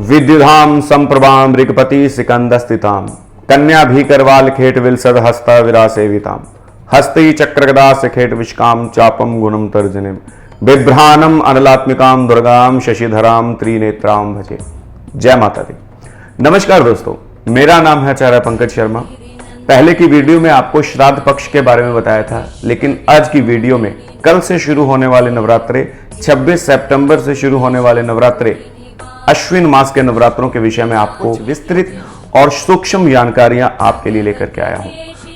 विद्युधाम संप्रभाम ऋगपति सिकंदस्थिताम कन्या भीकरवाल खेट विलसद हस्ता विरासेविताम हस्ती चक्रगदा से खेट विष्काम चापम गुणम तर्जनिम बिभ्राणम अनलात्मिकाम दुर्गाम शशिधराम त्रिनेत्राम भजे। जय माता दी। नमस्कार दोस्तों, मेरा नाम है आचार्य पंकज शर्मा। पहले की वीडियो में आपको श्राद्ध पक्ष के बारे में बताया था, लेकिन आज की वीडियो में कल से शुरू होने वाले नवरात्रे, 26 सितंबर से शुरू होने वाले नवरात्रे, अश्विन मास के नवरात्रों के विषय में आपको विस्तृत और सूक्ष्म जानकारियां आपके लिए लेकर के आया हूं।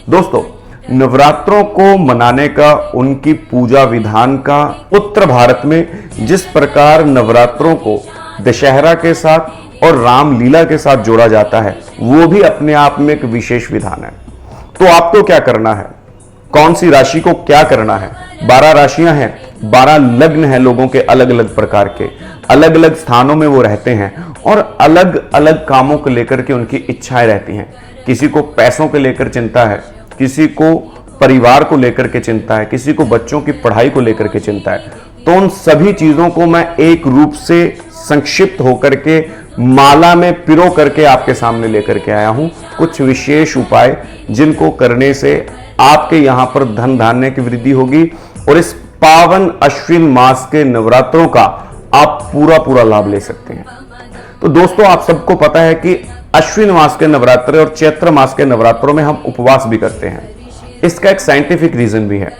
दोस्तों, नवरात्रों को मनाने का, उनकी पूजा विधान का उत्तर भारत में जिस प्रकार नवरात्रों को दशहरा के साथ और रामलीला के साथ जोड़ा जाता है, वो भी अपने आप में एक विशेष विधान है। तो आपको क्या करना है, कौन सी राशि को क्या करना है? 12 राशियां हैं, 12 लग्न हैं लोगों के, अलग अलग प्रकार के, अलग अलग स्थानों में वो रहते हैं और अलग अलग कामों को लेकर के उनकी इच्छाएं रहती हैं। किसी को पैसों को लेकर चिंता है, किसी को परिवार को लेकर के चिंता है, किसी को बच्चों की पढ़ाई को लेकर के चिंता है। तो उन सभी चीजों को मैं एक रूप से संक्षिप्त होकर के माला में पिरो करके आपके सामने लेकर के आया हूं। कुछ विशेष उपाय जिनको करने से आपके यहां पर धन धान्य की वृद्धि होगी और इस पावन अश्विन मास के नवरात्रों का आप पूरा लाभ ले सकते हैं। तो दोस्तों, आप सबको पता है कि अश्विन मास के नवरात्रे और चैत्र मास के नवरात्रों में हम उपवास भी करते हैं। इसका एक साइंटिफिक रीजन भी है,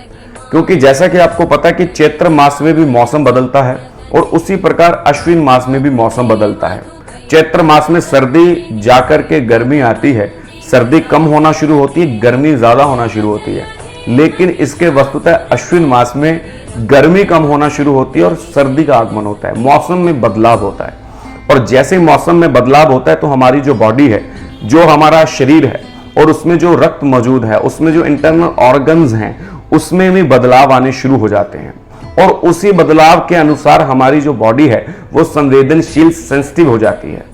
क्योंकि जैसा कि आपको पता है कि चैत्र मास में भी मौसम बदलता है और उसी प्रकार अश्विन मास में भी मौसम बदलता है। चैत्र मास में सर्दी जाकर के गर्मी आती है, सर्दी कम होना शुरू होती है, गर्मी ज्यादा होना शुरू होती है। लेकिन इसके वस्तुतः अश्विन मास में गर्मी कम होना शुरू होती है और सर्दी का आगमन होता है, मौसम में बदलाव होता है। और जैसे मौसम में बदलाव होता है तो हमारी जो बॉडी है, जो हमारा शरीर है और उसमें जो रक्त मौजूद है, उसमें जो इंटरनल ऑर्गन्स हैं, उसमें भी बदलाव आने शुरू हो जाते हैं। और उसी बदलाव के अनुसार हमारी जो बॉडी है वो संवेदनशील, सेंसिटिव हो जाती है।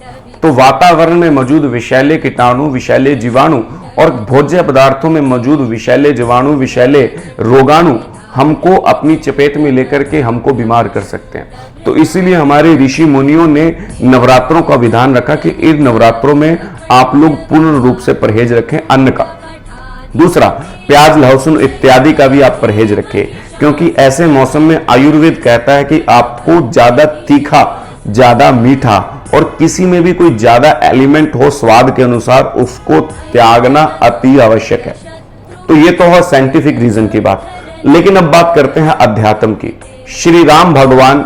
तो वातावरण में मौजूद विषैले कीटाणु, विषैले जीवाणु और भोज्य पदार्थों में मौजूद विषैले जीवाणु, विषैले रोगाणु हमको अपनी चपेट में लेकर के हमको बीमार कर सकते हैं। तो इसीलिए हमारे ऋषि मुनियों ने नवरात्रों का विधान रखा कि इन नवरात्रों में आप लोग पूर्ण रूप से परहेज रखें अन्न का। दूसरा, प्याज, लहसुन इत्यादि का भी आप परहेज रखें, क्योंकि ऐसे मौसम में आयुर्वेद कहता है कि आपको ज्यादा तीखा, ज्यादा मीठा और किसी में भी कोई ज्यादा एलिमेंट हो स्वाद के अनुसार, उसको त्यागना अति आवश्यक है। तो ये तो है साइंटिफिक रीजन की बात। लेकिन अब बात करते हैं अध्यात्म की। श्री राम भगवान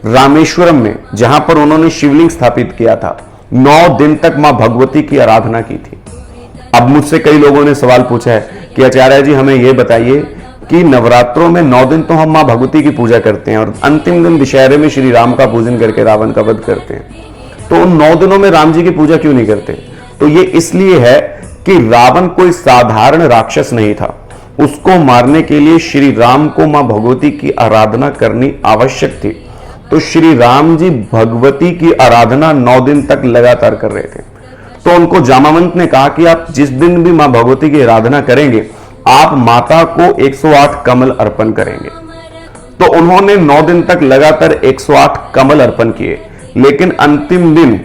रामेश्वरम में, जहां पर उन्होंने शिवलिंग स्थापित किया था, 9 दिन तक मां भगवती की आराधना की थी। अब मुझसे कई लोगों ने सवाल पूछा है कि आचार्य जी, हमें यह बताइए कि नवरात्रों में 9 दिन तो हम मां भगवती की पूजा करते हैं और अंतिम दिन दशहरे में श्री राम का पूजन करके रावण का वध करते हैं, तो उन 9 दिनों में राम जी की पूजा क्यों नहीं करते? तो ये इसलिए है कि रावण कोई साधारण राक्षस नहीं था। उसको मारने के लिए श्री राम को मां भगवती की आराधना करनी आवश्यक थी। तो श्री राम जी भगवती की आराधना 9 दिन तक लगातार कर रहे थे। तो उनको जामावंत ने कहा कि आप जिस दिन भी मां भगवती की आराधना करेंगे, आप माता को 108 कमल अर्पण करेंगे। तो उन्होंने 9 दिन तक लगातार 108 कमल अर्पण किए। लेकिन अंतिम दिन,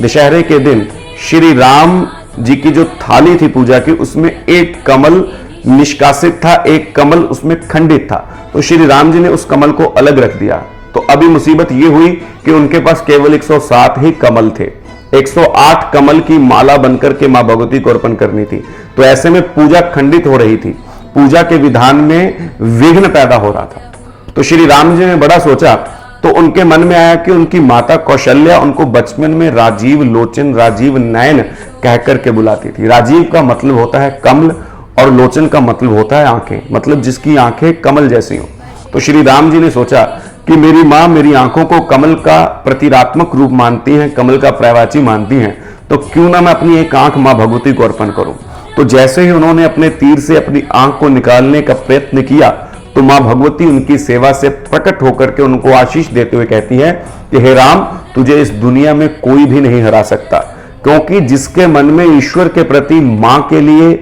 दशहरे के दिन, श्री राम जी की जो थाली थी पूजा की, उसमें एक कमल निष्कासित था, एक कमल उसमें खंडित था। तो श्री राम जी ने उस कमल को अलग रख दिया। तो अभी मुसीबत ये हुई कि उनके पास केवल 107 ही कमल थे। 108 कमल की माला बनकर के मां भगवती को अर्पण करनी थी। तो ऐसे में पूजा खंडित हो रही थी, पूजा के विधान में विघ्न पैदा हो रहा था। तो श्री राम जी ने बड़ा सोचा, तो उनके मन में आया कि उनकी माता कौशल्या उनको बचपन में राजीव लोचन, राजीव नयन कहकर के बुलाती थी। राजीव का मतलब होता है कमल और लोचन का मतलब होता है आंखें, मतलब जिसकी आंखें कमल जैसी हो। तो श्री राम जी ने सोचा कि मेरी मां मेरी आंखों को कमल का प्रतीकात्मक रूप मानती हैं, कमल का पर्यायवाची मानती हैं, तो क्यों ना मैं अपनी एक आंख मां भगवती को अर्पण करूं। तो जैसे ही उन्होंने अपने तीर से अपनी आंख को निकालने का प्रयत्न किया, तो मां भगवती उनकी सेवा से प्रकट होकर के उनको आशीष देते हुए कहती है कि हे राम, तुझे इस दुनिया में कोई भी नहीं हरा सकता, क्योंकि जिसके मन में ईश्वर के प्रति मां के लिए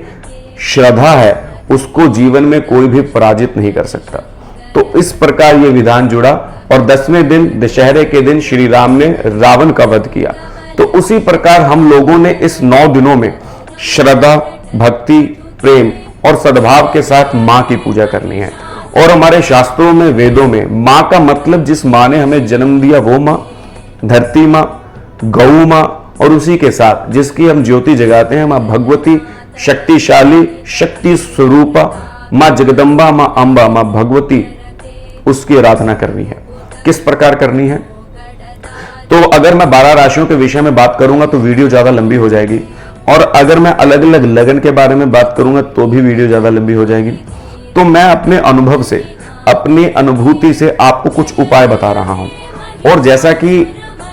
श्रद्धा है, उसको जीवन में कोई भी पराजित नहीं कर सकता। तो इस प्रकार ये विधान जुड़ा और 10वें दिन दशहरे के दिन श्री राम ने रावण का वध किया। तो उसी प्रकार हम लोगों ने इस 9 दिनों में श्रद्धा, भक्ति, प्रेम और सद्भाव के साथ मां की पूजा करनी है। और हमारे शास्त्रों में, वेदों में मां का मतलब जिस मां ने हमें जन्म दिया वो मां, धरती मां, गौ मां, और उसी के साथ जिसकी हम ज्योति जगाते हैं मां भगवती, शक्तिशाली, शक्ति स्वरूपा मां जगदम्बा, मां अंबा, मां भगवती, उसकी आराधना करनी है। किस प्रकार करनी है? तो अगर मैं 12 राशियों के विषय में बात करूंगा तो वीडियो ज्यादा लंबी हो जाएगी, और अगर मैं अलग अलग लगन के बारे में बात करूंगा तो भी वीडियो ज्यादा लंबी हो जाएगी। तो मैं अपने अनुभव से, अपनी अनुभूति से आपको कुछ उपाय बता रहा हूं। और जैसा कि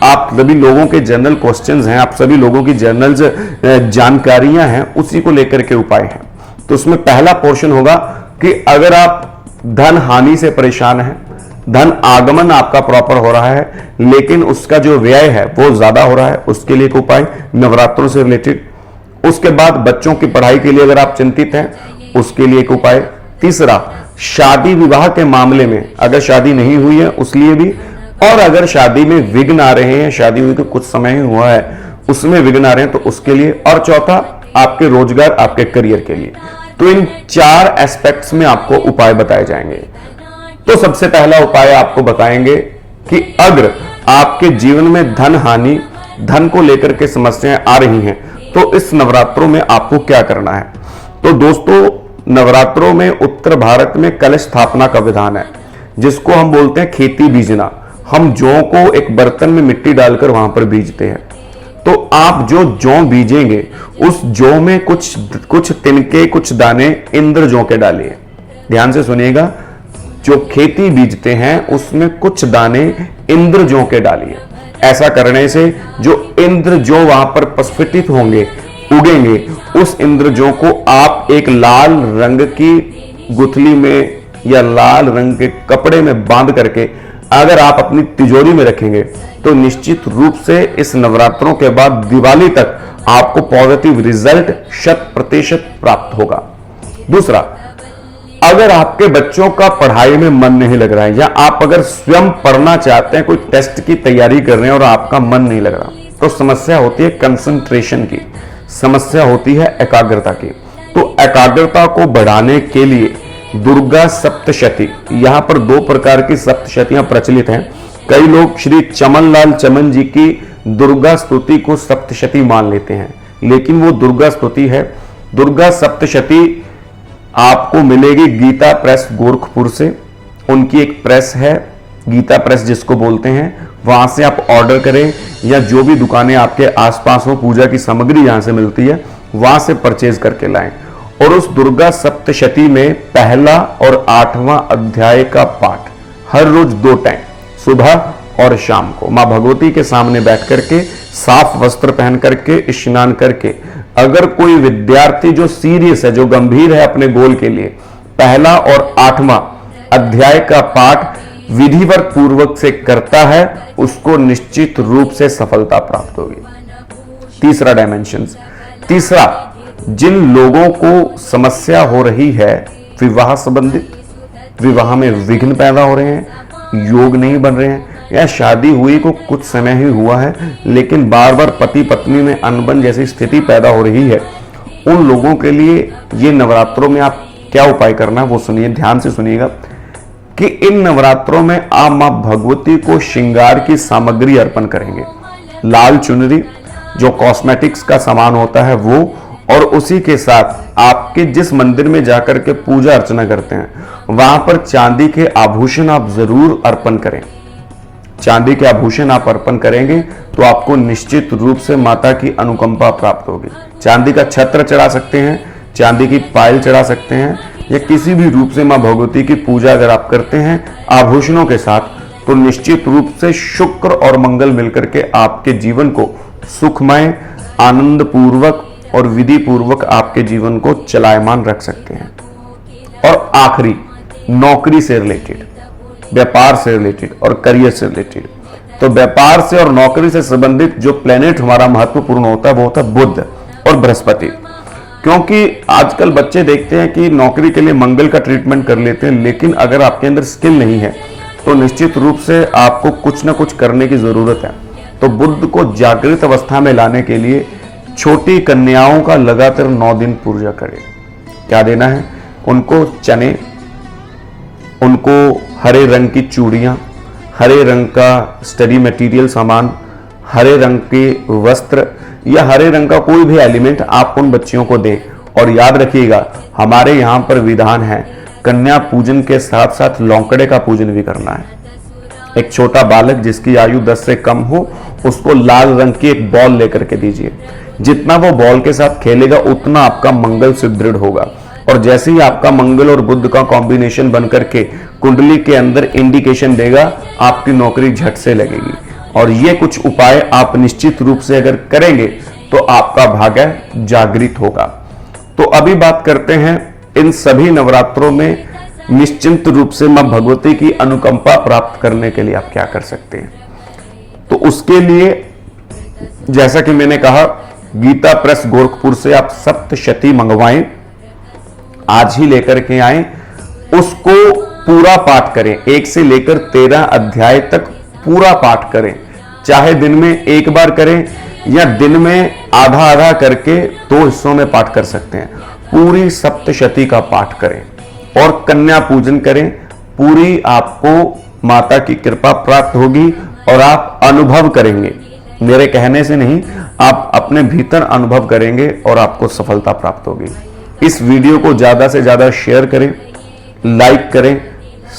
आप सभी लोगों के जनरल क्वेश्चंस हैं, आप सभी लोगों की जनरल जानकारियां हैं, उसी को लेकर के उपाय हैं। तो उसमें पहला पोर्शन होगा कि अगर आप धन हानि से परेशान हैं, धन आगमन आपका प्रॉपर हो रहा है लेकिन उसका जो व्यय है वो ज्यादा हो रहा है, उसके लिए एक उपाय नवरात्रों से रिलेटेड। उसके बाद बच्चों की पढ़ाई के लिए अगर आप चिंतित हैं, उसके लिए एक उपाय। तीसरा, शादी विवाह के मामले में अगर शादी नहीं हुई है उस लिए भी, और अगर शादी में विघ्न आ रहे हैं, शादी हुई तो कुछ समय ही हुआ है, उसमें विघ्न आ रहे हैं तो उसके लिए। और चौथा, आपके रोजगार, आपके करियर के लिए। तो इन 4 एस्पेक्ट्स में आपको उपाय बताए जाएंगे। तो सबसे पहला उपाय आपको बताएंगे कि अगर आपके जीवन में धन हानि, धन को लेकर के समस्याएं आ रही हैं तो इस नवरात्रों में आपको क्या करना है। तो दोस्तों, नवरात्रों में उत्तर भारत में कलश स्थापना का विधान है, जिसको हम बोलते हैं खेती बीजना। हम जौ को एक बर्तन में मिट्टी डालकर वहां पर बीजते हैं। तो आप जो जौ बीजेंगे उस जौ में कुछ तिनके, कुछ दाने इंद्र जौ के डालिए। ध्यान से सुनिएगा, जो खेती बीजते हैं उसमें कुछ दाने इंद्र जौ के डालिए। ऐसा करने से जो इंद्र जौ वहां पर प्रस्फुटित होंगे, उगेंगे, उस इंद्र जौ को आप एक लाल रंग की गुथली में या लाल रंग के कपड़े में बांध करके अगर आप अपनी तिजोरी में रखेंगे तो निश्चित रूप से इस नवरात्रों के बाद दिवाली तक आपको पॉजिटिव रिजल्ट 100% प्राप्त होगा। दूसरा, अगर आपके बच्चों का पढ़ाई में मन नहीं लग रहा है, या आप अगर स्वयं पढ़ना चाहते हैं, कोई टेस्ट की तैयारी कर रहे हैं और आपका मन नहीं लग रहा, तो समस्या होती है कंसंट्रेशन की, समस्या होती है एकाग्रता की। तो एकाग्रता को बढ़ाने के लिए दुर्गा सप्तशती, यहां पर 2 प्रकार की सप्तशतियां प्रचलित हैं। कई लोग श्री चमन लाल चमन जी की दुर्गा स्तुति को सप्तशती मान लेते हैं, लेकिन वो दुर्गा स्तुति है। दुर्गा सप्तशती आपको मिलेगी गीता प्रेस गोरखपुर से। उनकी एक प्रेस है, गीता प्रेस जिसको बोलते हैं, वहां से आप ऑर्डर करें, या जो भी दुकानें आपके आसपास हो, पूजा की सामग्री यहां से मिलती है, वहां से परचेज करके लाएं। और उस दुर्गा सप्तशती में पहला और 8वां अध्याय का पाठ हर रोज 2 टाइम, सुबह और शाम को, मां भगवती के सामने बैठ करके, साफ वस्त्र पहन करके, स्नान करके, अगर कोई विद्यार्थी जो सीरियस है, जो गंभीर है अपने गोल के लिए, पहला और 8वां अध्याय का पाठ विधिवत पूर्वक से करता है, उसको निश्चित रूप से सफलता प्राप्त होगी। तीसरा डायमेंशन, तीसरा, जिन लोगों को समस्या हो रही है विवाह संबंधित, विवाह में विघ्न पैदा हो रहे हैं, योग नहीं बन रहे हैं, या शादी हुई को कुछ समय ही हुआ है लेकिन बार बार पति पत्नी में अनबन जैसी स्थिति पैदा हो रही है, उन लोगों के लिए ये नवरात्रों में आप क्या उपाय करना है वो सुनिए, ध्यान से सुनिएगा कि इन नवरात्रों में आप मां भगवती को श्रृंगार की सामग्री अर्पण करेंगे। लाल चुनरी, जो कॉस्मेटिक्स का सामान होता है वो, और उसी के साथ आपके जिस मंदिर में जाकर के पूजा अर्चना करते हैं वहां पर चांदी के आभूषण आप जरूर अर्पण करें। चांदी के आभूषण आप अर्पण करेंगे तो आपको निश्चित रूप से माता की अनुकंपा प्राप्त होगी। चांदी का छत्र चढ़ा सकते हैं, चांदी की पायल चढ़ा सकते हैं, या किसी भी रूप से मां भगवती की पूजा अगर आप करते हैं आभूषणों के साथ, तो निश्चित रूप से शुक्र और मंगल मिलकर के आपके जीवन को सुखमय, आनंद पूर्वक और विधि पूर्वक आपके जीवन को चलायमान रख सकते हैं। और आखिरी, नौकरी से रिलेटेड, व्यापार से रिलेटेड और करियर से रिलेटेड। तो व्यापार से और नौकरी से संबंधित जो प्लेनेट हमारा महत्वपूर्ण होता है वो होता है बुध और बृहस्पति। क्योंकि आजकल बच्चे देखते हैं कि नौकरी के लिए मंगल का ट्रीटमेंट कर लेते हैं, लेकिन अगर आपके अंदर स्किल नहीं है तो निश्चित रूप से आपको कुछ ना कुछ करने की जरूरत है। तो बुध को जागृत अवस्था में लाने के लिए छोटी कन्याओं का लगातार 9 दिन पूजा करें। क्या देना है उनको? चने, उनको हरे रंग की चूड़ियां, हरे रंग का स्टडी मटेरियल सामान, हरे रंग के वस्त्र या हरे रंग का कोई भी एलिमेंट आप उन बच्चियों को दें। और याद रखिएगा, हमारे यहाँ पर विधान है कन्या पूजन के साथ साथ लौंकड़े का पूजन भी करना है। एक छोटा बालक जिसकी आयु 10 से कम हो, उसको लाल रंग की एक बॉल लेकर के दीजिए। जितना वो बॉल के साथ खेलेगा उतना आपका मंगल सुदृढ़ होगा। और जैसे ही आपका मंगल और बुध का कॉम्बिनेशन बनकर के कुंडली के अंदर इंडिकेशन देगा, आपकी नौकरी झट से लगेगी। और ये कुछ उपाय आप निश्चित रूप से अगर करेंगे तो आपका भाग्य जागृत होगा। तो अभी बात करते हैं इन सभी नवरात्रों में निश्चिंत रूप से मां भगवती की अनुकंपा प्राप्त करने के लिए आप क्या कर सकते हैं। तो उसके लिए जैसा कि मैंने कहा, गीता प्रेस गोरखपुर से आप सप्तशती मंगवाएं, आज ही लेकर के आए, उसको पूरा पाठ करें। 1 से लेकर 13 अध्याय तक पूरा पाठ करें। चाहे दिन में एक बार करें या दिन में आधा आधा करके 2 हिस्सों में पाठ कर सकते हैं। पूरी सप्तशती का पाठ करें और कन्या पूजन करें। पूरी आपको माता की कृपा प्राप्त होगी और आप अनुभव करेंगे, मेरे कहने से नहीं, आप अपने भीतर अनुभव करेंगे और आपको सफलता प्राप्त होगी। इस वीडियो को ज्यादा से ज्यादा शेयर करें, लाइक करें,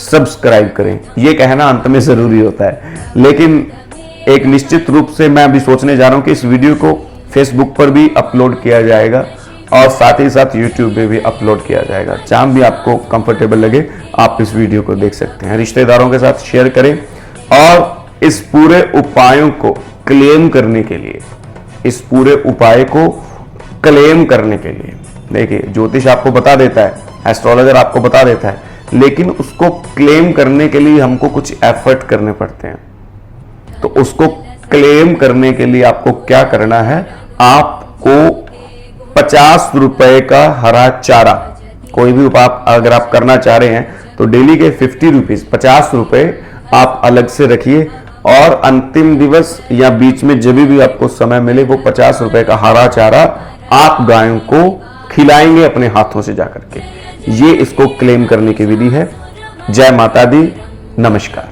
सब्सक्राइब करें। यह कहना अंत में जरूरी होता है, लेकिन एक निश्चित रूप से मैं अभी सोचने जा रहा हूं कि इस वीडियो को फेसबुक पर भी अपलोड किया जाएगा और साथ ही साथ यूट्यूब पे भी अपलोड किया जाएगा। जहां भी आपको कंफर्टेबल लगे आप इस वीडियो को देख सकते हैं। रिश्तेदारों के साथ शेयर करें और इस पूरे उपायों को क्लेम करने के लिए, इस पूरे उपाय को क्लेम करने के लिए, देखिए ज्योतिष आपको बता देता है, एस्ट्रोलॉजर आपको बता देता है, लेकिन उसको क्लेम करने के लिए हमको कुछ एफर्ट करने पड़ते हैं। तो उसको क्लेम करने के लिए आपको क्या करना है, आपको 50 रुपए का हरा चारा, कोई भी उपाय अगर आप करना चाह रहे हैं तो डेली के 50 रुपीज, 50 रुपए आप अलग से रखिए और अंतिम दिवस या बीच में जब भी आपको समय मिले वो 50 रुपए का हरा चारा आप गायों को खिलाएंगे अपने हाथों से जाकर के। ये इसको क्लेम करने की विधि है। जय माता दी, नमस्कार।